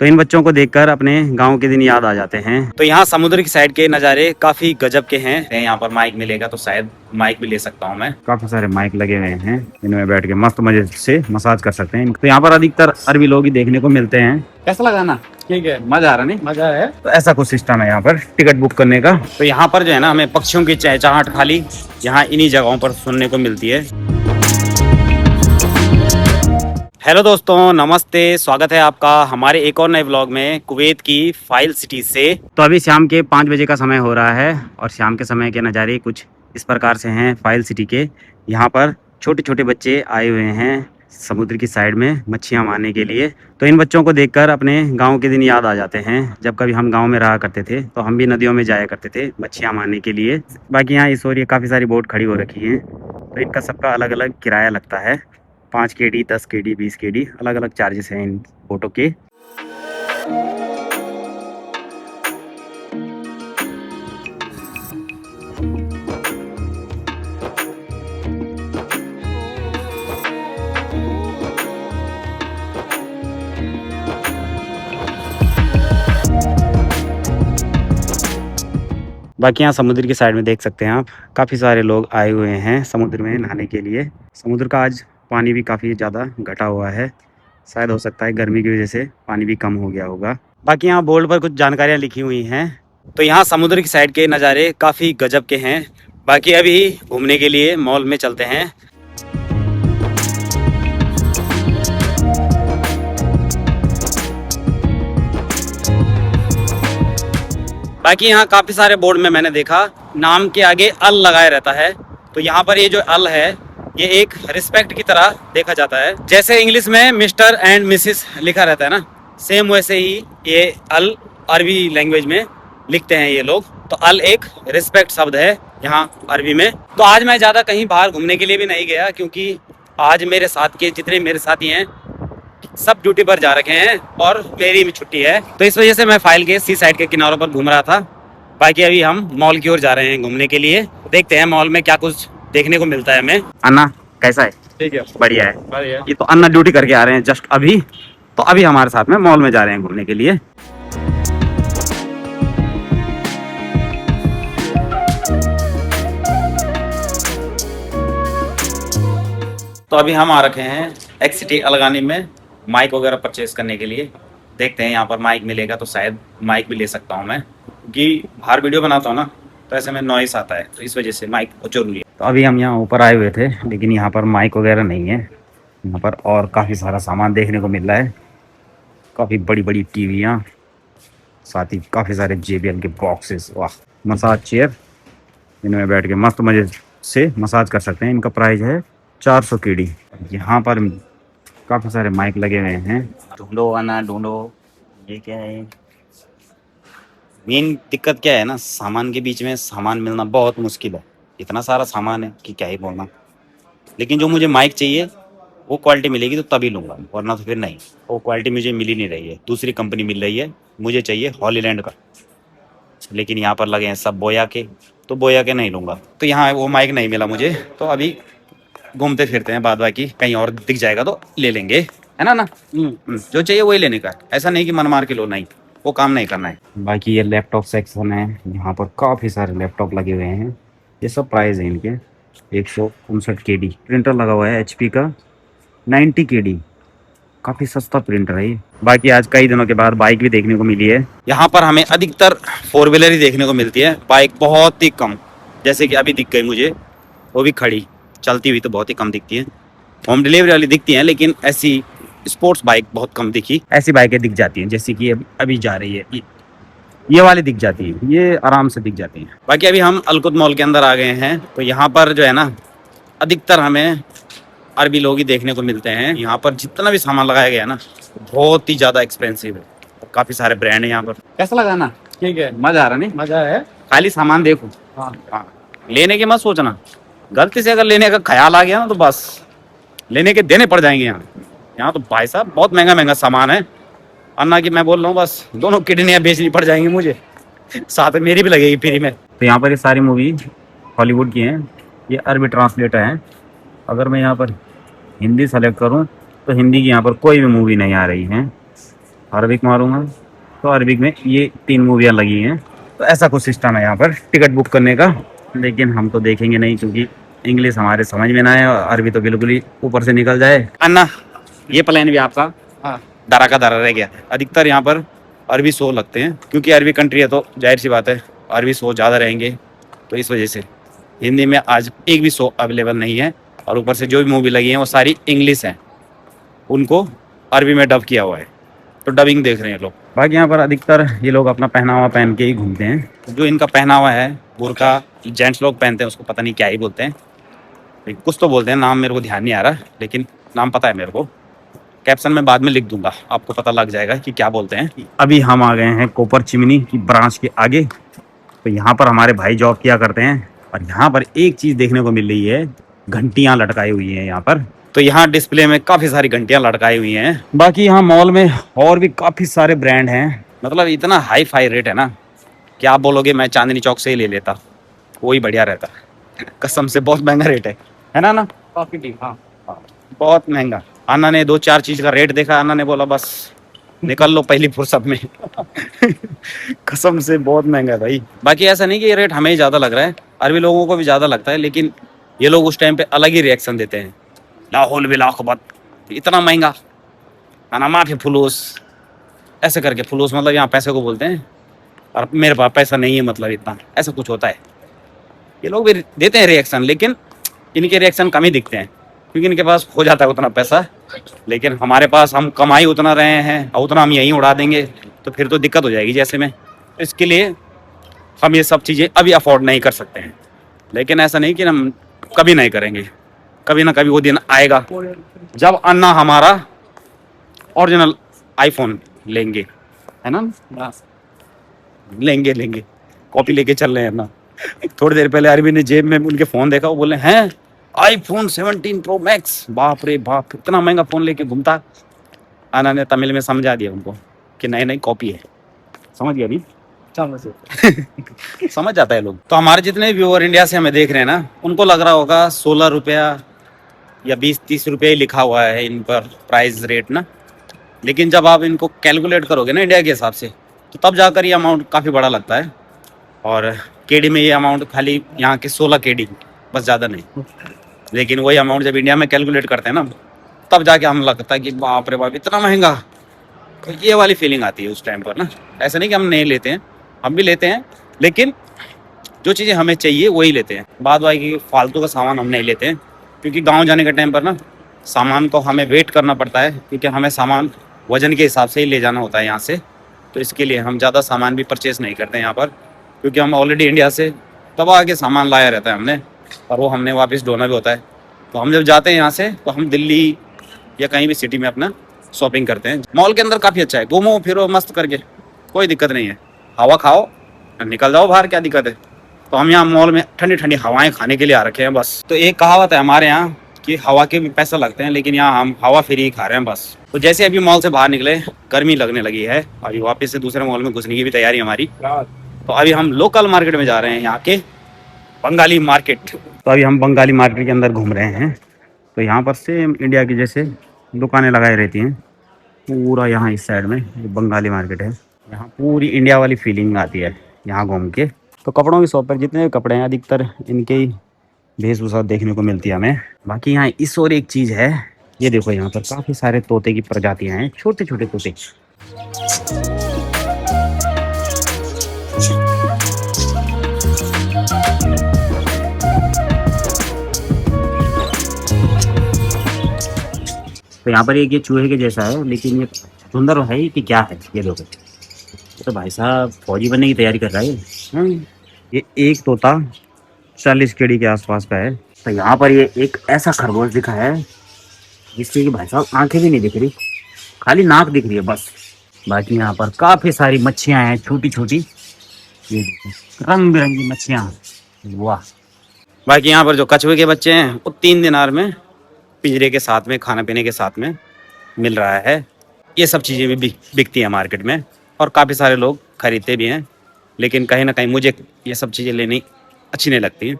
तो इन बच्चों को देखकर अपने गांव के दिन याद आ जाते हैं। तो यहाँ समुद्र की साइड के नज़ारे काफी गजब के हैं। यहाँ पर माइक मिलेगा तो शायद माइक भी ले सकता हूँ मैं। काफी सारे माइक लगे हुए हैं, इनमें बैठ के मस्त मजे से मसाज कर सकते हैं। तो यहाँ पर अधिकतर अरबी लोग ही देखने को मिलते हैं। कैसा लगा ना? ठीक है, मजा आ रहा नहीं? मजा है। तो ऐसा कुछ सिस्टम है यहाँ पर टिकट बुक करने का। तो यहाँ पर जो है ना, हमें पक्षियों की चहचहाट खाली यहाँ इन्हीं जगहों पर सुनने को मिलती है। हेलो दोस्तों, नमस्ते, स्वागत है आपका हमारे एक और नए व्लॉग में कुवैत की फाइल सिटी से। तो अभी शाम के 5 बजे का समय हो रहा है और शाम के समय के नज़ारे कुछ इस प्रकार से हैं फाइल सिटी के। यहाँ पर छोटे छोटे बच्चे आए हुए हैं समुद्र की साइड में मच्छियाँ मारने के लिए। तो इन बच्चों को देखकर अपने गांव के दिन याद आ जाते हैं। जब कभी हम गांव में रहा करते थे तो हम भी नदियों में जाया करते थे मच्छियाँ मारने के लिए। बाकी यहाँ इस ओर ये काफ़ी सारी बोट खड़ी हो रखी हैं। तो इनका सबका अलग अलग किराया लगता है, 5 KD, 10 KD, 20 KD, अलग अलग चार्जेस हैं इन बोटों के। बाकी यहाँ समुद्र की साइड में देख सकते हैं आप, काफ़ी सारे लोग आए हुए हैं समुद्र में नहाने के लिए। समुद्र का आज पानी भी काफ़ी ज़्यादा घटा हुआ है, शायद हो सकता है गर्मी की वजह से पानी भी कम हो गया होगा। बाकी यहाँ बोर्ड पर कुछ जानकारियाँ लिखी हुई हैं। तो यहाँ समुद्र की साइड के नज़ारे काफ़ी गजब के हैं। बाकी अभी घूमने के लिए मॉल में चलते हैं। बाकी यहाँ काफ़ी सारे बोर्ड में मैंने देखा नाम के आगे अल लगाया रहता है। तो यहाँ पर ये जो अल है ये एक रिस्पेक्ट की तरह देखा जाता है। जैसे इंग्लिश में मिस्टर एंड मिसिस लिखा रहता है ना, सेम वैसे ही ये अल अरबी लैंग्वेज में लिखते हैं ये लोग। तो अल एक रिस्पेक्ट शब्द है यहाँ अरबी में। तो आज मैं ज़्यादा कहीं बाहर घूमने के लिए भी नहीं गया, क्योंकि आज मेरे साथ के जितने मेरे साथी हैं सब ड्यूटी पर जा रखे हैं और मेरी भी छुट्टी है। तो इस वजह से मैं फाइल के सी साइड के किनारों पर घूम रहा था। बाकी अभी हम मॉल की ओर जा रहे हैं घूमने के लिए। देखते हैं मॉल में क्या कुछ देखने को मिलता है हमें। अन्ना कैसा है? ठीक है, बढ़िया है, बढ़िया। ये तो अन्ना ड्यूटी करके आ रहे हैं जस्ट अभी, तो अभी हमारे साथ में मॉल में जा रहे हैं घूमने के लिए। तो अभी हम आ रखे हैं एक्सिटी अलगानी में माइक वगैरह परचेज करने के लिए। देखते हैं यहाँ पर माइक मिलेगा तो शायद माइक भी ले सकता हूँ मैं, क्योंकि बाहर वीडियो बनाता हूँ ना तो ऐसे में नॉइस आता है, तो इस वजह से माइक जरूरी है। तो अभी हम यहाँ ऊपर आए हुए थे लेकिन यहाँ पर माइक वगैरह नहीं है। यहाँ पर और काफ़ी सारा सामान देखने को मिल रहा है, काफ़ी बड़ी बड़ी टीवियाँ, साथ ही काफ़ी सारे JBL के बॉक्सेस। वाह, मसाज चेयर, इनमें बैठ के मस्त मजे से मसाज कर सकते हैं। इनका प्राइस है 400 KD। यहाँ पर काफ़ी सारे माइक लगे हुए हैं। ढूंढो आना ढूंढो, ये क्या है? मेन दिक्कत क्या है ना, सामान के बीच में सामान मिलना बहुत मुश्किल है। इतना सारा सामान है कि क्या ही बोलना। लेकिन जो मुझे माइक चाहिए वो क्वालिटी मिलेगी तो तभी लूँगा, वरना तो फिर नहीं। वो क्वालिटी मुझे मिल ही नहीं रही है, दूसरी कंपनी मिल रही है। मुझे चाहिए हॉलीलैंड का, लेकिन यहाँ पर लगे हैं सब बोया के, तो बोया के नहीं लूँगा। तो यहाँ वो माइक नहीं मिला मुझे, तो अभी घूमते फिरते हैं, बाद बाकी कहीं और दिख जाएगा तो ले लेंगे, है ना। जो चाहिए वही लेने का, ऐसा नहीं कि मन मार के लो, नहीं, वो काम नहीं करना है। बाकी ये लैपटॉप सेक्शन है, यहाँ पर काफ़ी सारे लैपटॉप लगे हुए हैं। ये सब प्राइस है इनके 159 KD। प्रिंटर लगा हुआ है HP का 90 KD, काफ़ी सस्ता प्रिंटर है ये। बाकी आज कई दिनों के बाद बाइक भी देखने को मिली है। यहाँ पर हमें अधिकतर 4 व्हीलर ही देखने को मिलती है, बाइक बहुत ही कम। जैसे कि अभी दिख गई मुझे, वो भी खड़ी, चलती हुई तो बहुत ही कम दिखती है। होम डिलीवरी वाली दिखती हैं, लेकिन ऐसी स्पोर्ट्स बाइक बहुत कम दिखी। ऐसी बाइकें दिख जाती हैं जैसे कि अभी जा रही है, ये वाली दिख जाती है, ये आराम से दिख जाती हैं। बाकी अभी हम अलकुद मॉल के अंदर आ गए हैं। तो यहाँ पर जो है ना, अधिकतर हमें अरबी लोग ही देखने को मिलते हैं। यहाँ पर जितना भी सामान लगाया गया है ना, बहुत ही ज़्यादा एक्सपेंसिव है। काफ़ी सारे ब्रांड है यहाँ पर। कैसा लगा ना? ठीक है, मज़ा आ रहा नहीं? मज़ा है, खाली सामान देखो। हाँ, लेने की मत सोचना, गलती से अगर लेने का ख्याल आ गया ना तो बस लेने के देने पड़ जाएंगे। यहाँ तो भाई साहब बहुत महंगा महंगा सामान है। अन्ना की मैं बोल रहा हूँ, बस दोनों किडनियाँ बेचनी पड़ जाएंगी मुझे, साथ में मेरी भी लगेगी फ्री में। तो यहाँ पर ये सारी मूवी हॉलीवुड की हैं, ये अरबी ट्रांसलेटर हैं। अगर मैं यहाँ पर हिंदी सेलेक्ट करूँ तो हिंदी की यहाँ पर कोई भी मूवी नहीं आ रही है। अरबिक मारूंगा तो अरबिक में ये 3 मूवियाँ लगी हैं। तो ऐसा कुछ सिस्टम है यहाँ पर टिकट बुक करने का, लेकिन हम तो देखेंगे नहीं क्योंकि इंग्लिश हमारे समझ में ना आए और अरबी तो बिल्कुल ही ऊपर से निकल जाए। अन्ना, ये प्लान भी आपका हाँ दरा का दरा रह गया। अधिकतर यहाँ पर अरबी शो लगते हैं क्योंकि अरबी कंट्री है तो जाहिर सी बात है अरबी शो ज़्यादा रहेंगे, तो इस वजह से हिंदी में आज एक भी शो अवेलेबल नहीं है। और ऊपर से जो भी मूवी लगी है वो सारी इंग्लिश हैं, उनको अरबी में डब किया हुआ है, तो डबिंग देख रहे हैं लोग। बाकी यहाँ पर अधिकतर ये लोग अपना पहनावा पहन के ही घूमते हैं। जो इनका पहनावा है बुर्का जेंट्स लोग पहनते हैं, उसको पता नहीं क्या ही बोलते हैं, लेकिन कुछ तो बोलते हैं, नाम मेरे को ध्यान नहीं आ रहा, लेकिन नाम पता है मेरे को। कैप्शन में बाद में लिख दूंगा, आपको पता लग जाएगा कि क्या बोलते हैं। अभी हम आ गए हैं कोपर चिमनी की ब्रांच के आगे। तो यहाँ पर हमारे भाई जॉब किया करते हैं और यहाँ पर एक चीज़ देखने को मिल रही है, घंटियाँ लटकाई हुई हैं यहाँ पर। तो यहाँ डिस्प्ले में काफ़ी सारी घंटियाँ लटकाई हुई हैं। बाकी यहाँ मॉल में और भी काफ़ी सारे ब्रांड हैं, मतलब इतना हाई फाई रेट है ना कि आप बोलोगे मैं चांदनी चौक से ही ले लेता, वही बढ़िया रहता। कसम से बहुत महंगा रेट है ना। काफी ठीक। हाँ बहुत महंगा। अन्ना ने 2-4 चीज़ का रेट देखा, अन्ना ने बोला बस निकल लो पहली फुर्सत में। कसम से बहुत महंगा है भाई। बाकी ऐसा नहीं कि ये रेट हमें ही ज़्यादा लग रहा है, अरबी लोगों को भी ज़्यादा लगता है, लेकिन ये लोग उस टाइम पे अलग ही रिएक्शन देते हैं। लाहौल बिलाखबत, इतना महंगा खाना, माफी फुलूस, ऐसे करके। फुलूस मतलब यहाँ पैसे को बोलते हैं, और मेरे पास पैसा नहीं है मतलब इतना, ऐसा कुछ होता है। ये लोग भी देते हैं रिएक्शन, लेकिन इनके रिएक्शन कम ही दिखते हैं क्योंकि इनके पास हो जाता है उतना पैसा, लेकिन हमारे पास हम कमाई उतना रहे हैं और उतना हम यहीं उड़ा देंगे तो फिर तो दिक्कत हो जाएगी जैसे में। इसके लिए हम ये सब चीज़ें अभी अफोर्ड नहीं कर सकते हैं, लेकिन ऐसा नहीं कि हम कभी नहीं करेंगे। कभी ना कभी वो दिन आएगा जब अन्ना हमारा ओरिजिनल आईफोन लेंगे, है ना। लेंगे कॉपी लेके चल रहे हैं ना। थोड़ी देर पहले अरबी ने जेब में उनके फ़ोन देखा, वो बोले हैं आईफोन 17 प्रो मैक्स, बाप रे बाप इतना महंगा फ़ोन लेके घूमता। अन्ना ने तमिल में समझा दिया उनको कि नहीं कॉपी है। समझ गया नहीं? समझ जाता है लोग। तो हमारे जितने व्यूअर इंडिया से हमें देख रहे हैं ना, उनको लग रहा होगा 16 रुपया या 20-30 रुपये ही लिखा हुआ है इन पर प्राइस रेट ना, लेकिन जब आप इनको कैलकुलेट करोगे ना इंडिया के हिसाब से, तो तब जाकर ये अमाउंट काफ़ी बड़ा लगता है। और केडी में ये अमाउंट खाली यहाँ के 16 केडी, बस, ज़्यादा नहीं। लेकिन वही अमाउंट जब इंडिया में कैलकुलेट करते हैं ना, तब जाके हम लगता है कि बाप रे बाप इतना महंगा। तो ये वाली फीलिंग आती है उस टाइम पर ना। ऐसा नहीं कि हम नहीं लेते हैं, हम भी लेते हैं, लेकिन जो चीज़ें हमें चाहिए वही लेते हैं। बाद बाकी फालतू का सामान हम नहीं लेते हैं, क्योंकि गांव जाने के टाइम पर ना सामान को हमें वेट करना पड़ता है, क्योंकि हमें सामान वज़न के हिसाब से ही ले जाना होता है यहाँ से। तो इसके लिए हम ज़्यादा सामान भी परचेस नहीं करते हैं यहाँ पर, क्योंकि हम ऑलरेडी इंडिया से तबाह के सामान लाया रहता है हमने, और वो हमने वापस ढोना भी होता है। तो हम जब जाते हैं यहाँ से तो हम दिल्ली या कहीं भी सिटी में अपना शॉपिंग करते हैं। मॉल के अंदर काफ़ी अच्छा है, घूमो फिरो मस्त करके, कोई दिक्कत नहीं है। हवा खाओ निकल जाओ बाहर, क्या दिक्कत है। तो हम यहाँ मॉल में ठंडी ठंडी हवाएं खाने के लिए आ रखे हैं बस। तो एक कहावत है हमारे यहाँ कि हवा के भी पैसे लगते हैं, लेकिन यहाँ हम हवा फ्री खा रहे हैं बस। तो जैसे अभी मॉल से बाहर निकले, गर्मी लगने लगी है, अभी वापस से दूसरे मॉल में घुसने की भी तैयारी हमारी। तो अभी हम लोकल मार्केट में जा रहे हैं, यहाँ के बंगाली मार्केट। तो अभी हम बंगाली मार्केट के अंदर घूम रहे हैं। तो यहाँ पर सेम इंडिया की जैसे दुकानें लगाई रहती हैं पूरा, यहाँ इस साइड में ये बंगाली मार्केट है। यहाँ पूरी इंडिया वाली फीलिंग आती है यहाँ घूम के। तो कपड़ों की शॉप पर जितने भी कपड़े हैं अधिकतर इनके ही वेशभूषा देखने को मिलती है हमें। बाकी यहाँ इस और एक चीज़ है, ये देखो यहाँ पर काफ़ी सारे तोते की प्रजातियाँ हैं, छोटे छोटे तोते। तो यहाँ पर एक ये चूहे के जैसा है, लेकिन ये सुंदर है ही कि क्या है, ये देखो। तो भाई साहब फौजी बनने की तैयारी कर रहा है। ये एक तोता 40 केडी के आसपास का है। तो यहाँ पर ये एक ऐसा खरगोश दिखा है जिससे कि भाई साहब आंखें भी नहीं दिख रही, खाली नाक दिख रही है बस। बाकी यहाँ पर काफ़ी सारी मच्छियाँ हैं छोटी छोटी, ये रंग बिरंगी मच्छियाँ, वाह। बाकी यहाँ पर जो कछुए के बच्चे हैं वो 3 दिनार में पिंजरे के साथ में खाना पीने के साथ में मिल रहा है। ये सब चीज़ें भी बिकती हैं मार्केट में और काफ़ी सारे लोग खरीदते भी हैं, लेकिन कहीं ना कहीं मुझे ये सब चीज़ें लेनी अच्छी नहीं लगती हैं,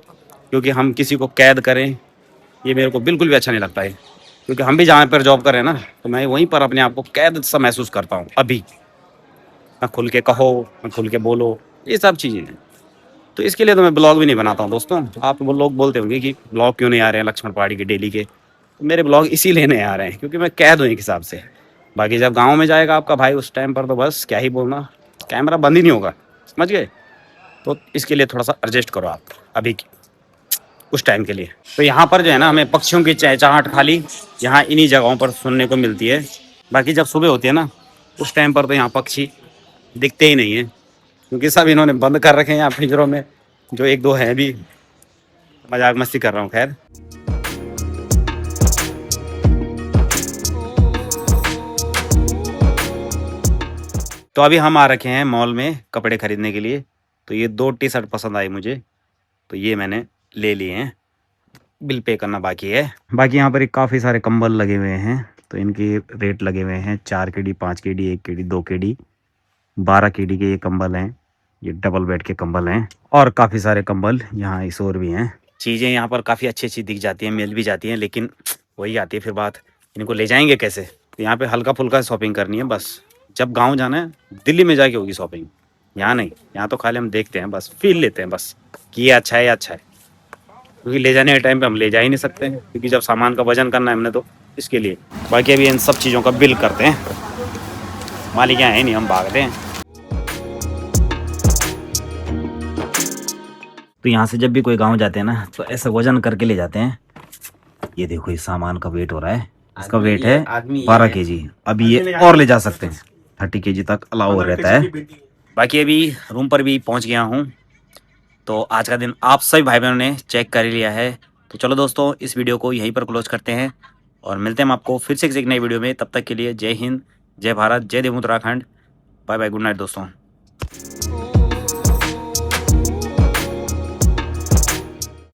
क्योंकि हम किसी को कैद करें ये मेरे को बिल्कुल भी अच्छा नहीं लगता है। क्योंकि हम भी जहाँ पर जॉब कर रहे हैं ना, तो मैं वहीं पर अपने आप को कैद सा महसूस करता हूँ अभी। ना खुल के कहो, ना खुल के बोलो, ये सब चीज़ें हैं। तो इसके लिए तो मैं ब्लॉग भी नहीं बनाता हूँ दोस्तों। आप वो लोग बोलते होंगे कि ब्लॉग क्यों नहीं आ रहे हैं लक्ष्मण पहाड़ी के डेली के। तो मेरे ब्लॉग इसीलिए नहीं आ रहे हैं क्योंकि मैं कैद हूँ एक हिसाब से। बाकी जब गाँव में जाएगा आपका भाई उस टाइम पर तो बस क्या ही बोलना, कैमरा बंद ही नहीं होगा, समझ गए। तो इसके लिए थोड़ा सा एडजस्ट करो आप अभी की उस टाइम के लिए। तो यहाँ पर जो है ना, हमें पक्षियों की चहचहाहट खाली यहाँ इन्हीं जगहों पर सुनने को मिलती है। बाकी जब सुबह होती है ना, उस टाइम पर तो यहाँ पक्षी दिखते ही नहीं है, क्योंकि सब इन्होंने बंद कर रखे हैं यहाँ पिंजरों में। जो एक दो हैं भी, मजाक मस्ती कर रहा हूँ खैर। तो अभी हम आ रखे हैं मॉल में कपड़े खरीदने के लिए। तो ये 2 टी शर्ट पसंद आई मुझे, तो ये मैंने ले लिए हैं। बिल पे करना बाकी है। बाकी यहाँ पर काफ़ी सारे कंबल लगे हुए हैं, तो इनके रेट लगे हुए हैं 4 KD, 5 KD, 1 KD, 2 KD, 12 KD के ये कंबल हैं। ये डबल बेड के कंबल हैं और काफ़ी सारे कंबल यहाँ इस और भी हैं। चीज़ें यहाँ पर काफ़ी अच्छी अच्छी दिख जाती हैं, मिल भी जाती हैं, लेकिन वही आती है फिर बात, इनको ले जाएंगे कैसे। तो यहाँ पे हल्का फुल्का शॉपिंग करनी है बस। जब गाँव जाना है दिल्ली में जाके होगी शॉपिंग, यहाँ नहीं। यहाँ तो खाली हम देखते हैं बस, फील लेते हैं बस कि ये अच्छा है या अच्छा है। क्योंकि ले जाने के टाइम पे हम ले जा ही नहीं सकते हैं, क्योंकि जब सामान का वजन करना है हमने तो इसके लिए। बाकी अभी इन सब चीज़ों का बिल करते हैं, मालिक यहाँ है नहीं, हम भागते हैं। तो यहाँ से जब भी कोई गांव जाते हैं ना, तो ऐसा वजन करके ले जाते हैं। ये देखो इस सामान का वेट हो रहा है, इसका वेट है 12 केजी। अभी ये और ले जा सकते हैं, 30 केजी तक अलाउ रहता है। बाकी अभी रूम पर भी पहुँच गया हूँ। तो आज का दिन आप सभी भाई बहनों ने चेक कर लिया है। तो चलो दोस्तों, इस वीडियो को यहीं पर क्लोज करते हैं और मिलते हैं हम आपको फिर से एक नई वीडियो में। तब तक के लिए जय हिंद, जय भारत, जय देव Uttarakhand. Bye bye, good night दोस्तों।